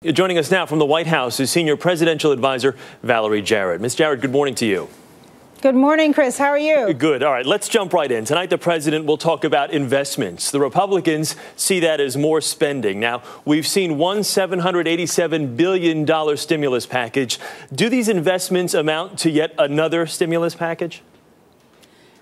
Joining us now from the White House is Senior Presidential Advisor Valerie Jarrett. Ms. Jarrett, good morning to you. Good morning, Chris. How are you? Good. All right, let's jump right in. Tonight, the president will talk about investments. The Republicans see that as more spending. Now, we've seen one $787 billion stimulus package. Do these investments amount to yet another stimulus package?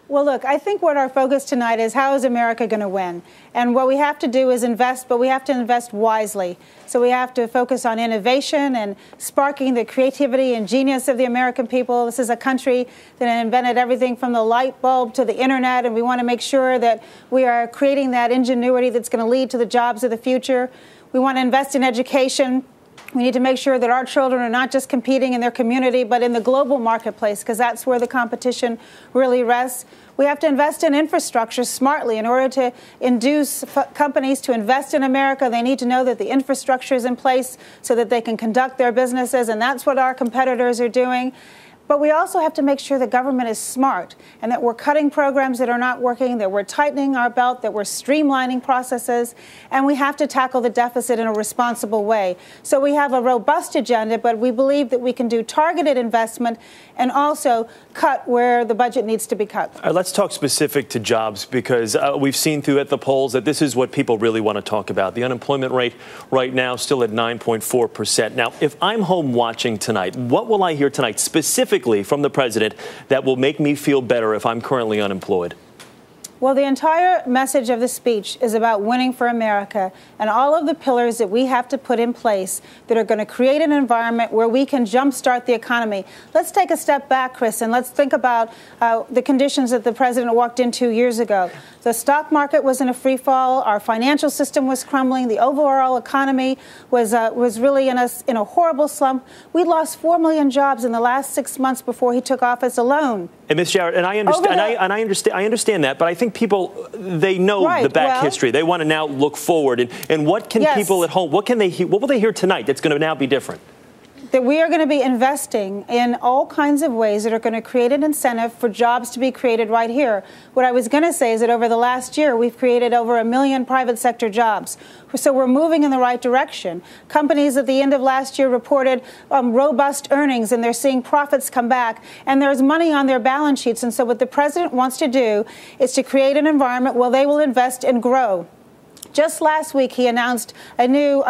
Well, look, I think what our focus tonight is, how is America going to win? And what we have to do is invest, but we have to invest wisely. So we have to focus on innovation and sparking the creativity and genius of the American people. This is a country that invented everything from the light bulb to the internet, and we want to make sure that we are creating that ingenuity that's going to lead to the jobs of the future. We want to invest in education. We need to make sure that our children are not just competing in their community, but in the global marketplace, because that's where the competition really rests. We have to invest in infrastructure smartly. In order to induce companies to invest in America, they need to know that the infrastructure is in place so that they can conduct their businesses, and that's what our competitors are doing. But we also have to make sure the government is smart and that we're cutting programs that are not working, that we're tightening our belt, that we're streamlining processes, and we have to tackle the deficit in a responsible way. So we have a robust agenda, but we believe that we can do targeted investment and also cut where the budget needs to be cut. All right, let's talk specific to jobs, because we've seen through at the polls that this is what people really want to talk about. The unemployment rate right now still at 9.4%. Now, if I'm home watching tonight, what will I hear tonight specifically from the president that will make me feel better if I'm currently unemployed? Well, the entire message of the speech is about winning for America and all of the pillars that we have to put in place that are going to create an environment where we can jumpstart the economy. Let's take a step back, Chris, and let's think about the conditions that the president walked in 2 years ago. The stock market was in a free fall. Our financial system was crumbling. The overall economy was really in a horrible slump. We lost 4 million jobs in the last 6 months before he took office alone. And Ms. Jarrett, and I understand that, but I think people, they know the back history. They want to now look forward. And what can people at home, what will they hear tonight that's going to now be different? That we are going to be investing in all kinds of ways that are going to create an incentive for jobs to be created right here. What I was going to say is that over the last year, we've created over 1 million private sector jobs. So we're moving in the right direction. Companies at the end of last year reported robust earnings, and they're seeing profits come back, and there's money on their balance sheets. And so what the president wants to do is to create an environment where they will invest and grow. Just last week, he announced a new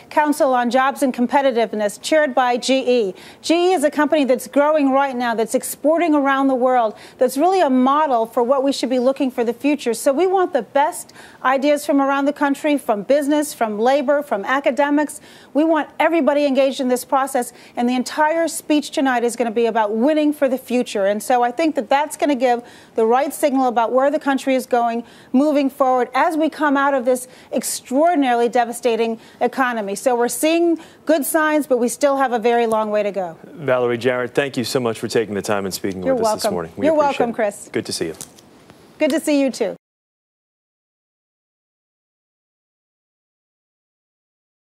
Council on Jobs and Competitiveness chaired by GE. GE is a company that's growing right now, that's exporting around the world, that's really a model for what we should be looking for the future. So we want the best ideas from around the country, from business, from labor, from academics. We want everybody engaged in this process, and the entire speech tonight is going to be about winning for the future. And so I think that that's going to give the right signal about where the country is going moving forward as we come out of this extraordinarily devastating economy. So we're seeing good signs, but we still have a very long way to go. Valerie Jarrett, thank you so much for taking the time and speaking with us this morning. You're welcome, Chris. Good to see you. Good to see you, too.